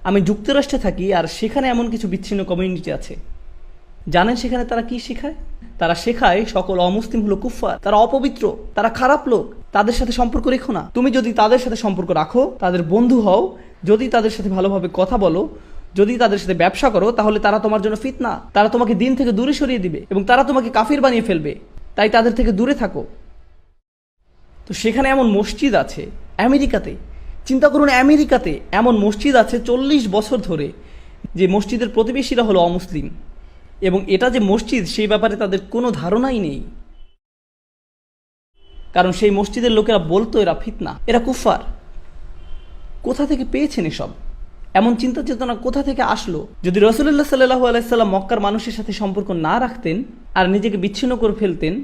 আমি যুক্তরাষ্ট্রে থাকি, আর সেখানে এমন কিছু বিচ্ছিন্ন কমিউনিটি আছে। জানেন সেখানে তারা কি শেখায়? তারা শেখায় সকল অমুসলিম হলো কুফফার, তারা অপবিত্র, তারা খারাপ লোক, তাদের সাথে সম্পর্ক রেখো না। তুমি যদি তাদের সাথে সম্পর্ক রাখো, তাদের বন্ধু হও, যদি তাদের সাথে ভালোভাবে কথা বলো, যদি তাদের সাথে ব্যবসা করো, তাহলে তারা তোমার জন্য ফিতনা, তারা তোমাকে দিন থেকে দূরে সরিয়ে দিবে এবং তারা তোমাকে কাফির বানিয়ে ফেলবে। তাই তাদের থেকে দূরে থাকো। তো সেখানে এমন মসজিদ আছে আমেরিকাতে, চিন্তা করুন, আমেরিকাতে এমন মসজিদ আছে 40 বছর ধরে, যে মসজিদের প্রতিবেশীরা হলো অমুসলিম, এবং এটা যে মসজিদ সেই ব্যাপারে তাদের কোনো ধারণাই নেই। কারণ সেই মসজিদের লোকেরা বলতো এরা ফিতনা, এরা কুফার। কোথা থেকে পেয়েছেন এসব? এমন চিন্তা চেতনা কোথা থেকে আসলো? যদি রাসূলুল্লাহ সাল্লাল্লাহু আলাইহি সাল্লাম মক্কার মানুষের সাথে সম্পর্ক না রাখতেন আর নিজেকে বিচ্ছিন্ন করে ফেলতেন,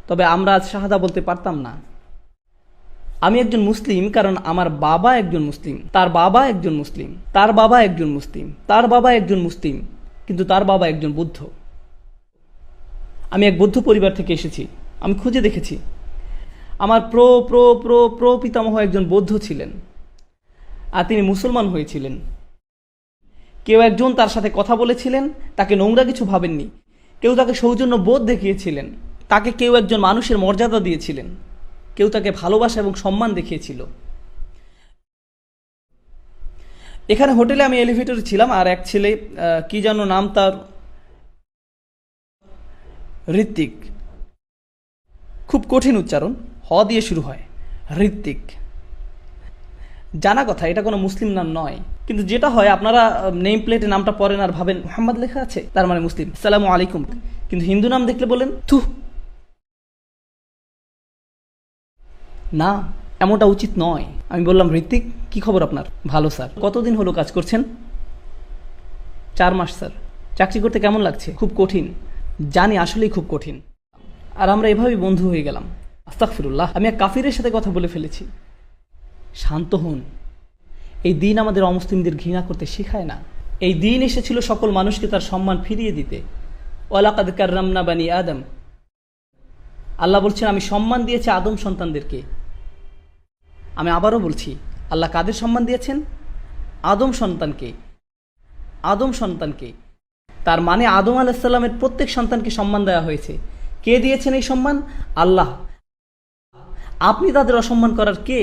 তবে আমরা আজ শাহাদা বলতে পারতাম না। আমি একজন মুসলিম কারণ আমার বাবা একজন মুসলিম, তার বাবা একজন মুসলিম, তার বাবা একজন মুসলিম, তার বাবা একজন মুসলিম, কিন্তু তার বাবা একজন বৌদ্ধ। আমি এক বৌদ্ধ পরিবার থেকে এসেছি। আমি খুঁজে দেখেছি আমার প্র প্র প্র প্র পিতামহ একজন বৌদ্ধ ছিলেন, আর তিনি মুসলমান হয়েছিলেন। কেউ একজন তার সাথে কথা বলেছিলেন, তাকে নোংরা কিছু ভাবেননি। কেউ তাকে সৌজন্য বোধ দেখিয়েছিলেন, তাকে কেউ একজন মানুষের মর্যাদা দিয়েছিলেন, কেউ তাকে ভালোবাসা এবং সম্মান দেখিয়েছিল। এখানে হোটেলে আমি এলিভেটরে ছিলাম, আর এক ছেলে, কি যেন নাম তার, ঋত্বিক, খুব কঠিন উচ্চারণ, হ দিয়ে শুরু হয়, ঋত্বিক। জানা কথা এটা কোনো মুসলিম নাম নয়, কিন্তু যেটা হয় আপনারা নেম প্লেটে নামটা পড়েন আর ভাবেন মুহাম্মদ লেখা আছে, তার মানে মুসলিম, আসসালামু আলাইকুম। কিন্তু হিন্দু নাম দেখলে বলেন থু। না, এমনটা উচিত নয়। আমি বললাম, ঋত্বিক, কি খবর আপনার? ভালো স্যার। কতদিন হলো কাজ করছেন? 4 মাস স্যার। চাকরি করতে কেমন লাগছে? খুব কঠিন। জানি, আসলেই খুব কঠিন। আর আমরা এভাবেই বন্ধু হয়ে গেলাম। আস্তাগফিরুল্লাহ, আমি এক কাফিরের সাথে কথা বলে ফেলেছি। শান্ত হন। এই দিন আমাদের অমুসলিমদের ঘৃণা করতে শেখায় না। এই দিন এসেছিল সকল মানুষকে তার সম্মান ফিরিয়ে দিতে। ওয়ালাকাদ কাররামনা বানি আদম। আল্লাহ বলছেন, আমি সম্মান দিয়েছি আদম সন্তানদেরকে। আমি আবারও বলছি, আল্লাহ কাদের সম্মান দিয়েছেন? আদম সন্তানকে। আদম সন্তানকে। তার মানে আদম আলাইহিস সালামের প্রত্যেক সন্তানকে সম্মান দেওয়া হয়েছে। কে দিয়েছেন এই সম্মান? আল্লাহ। আপনি তাদের অসম্মান করার কে?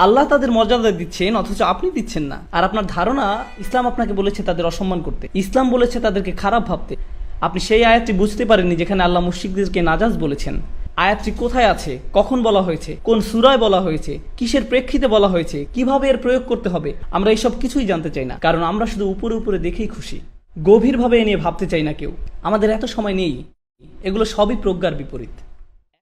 আল্লাহ তাদের মর্যাদা দিচ্ছেন, অথচ আপনি দিচ্ছেন না। আর আপনার ধারণা ইসলাম আপনাকে বলেছে তাদের অসম্মান করতে, ইসলাম বলেছে তাদেরকে খারাপ ভাবতে। আপনি সেই আয়াতটি বুঝতে পারেননি যেখানে আল্লাহ মুশরিকদেরকে নাজাস বলেছেন। আয়াতটি কোথায় আছে, কখন বলা হয়েছে, কোন সূরায় বলা হয়েছে, কিসের প্রেক্ষিতে বলা হয়েছে, কিভাবে এর প্রয়োগ করতে হবে, আমরা এইসব কিছুই জানতে চাই না। কারণ আমরা শুধু উপরে উপরে দেখেই খুশি, গভীরভাবে এ নিয়ে ভাবতে চাই না কেউ। আমাদের এত সময় নেই। এগুলো সবই প্রজ্ঞার বিপরীত।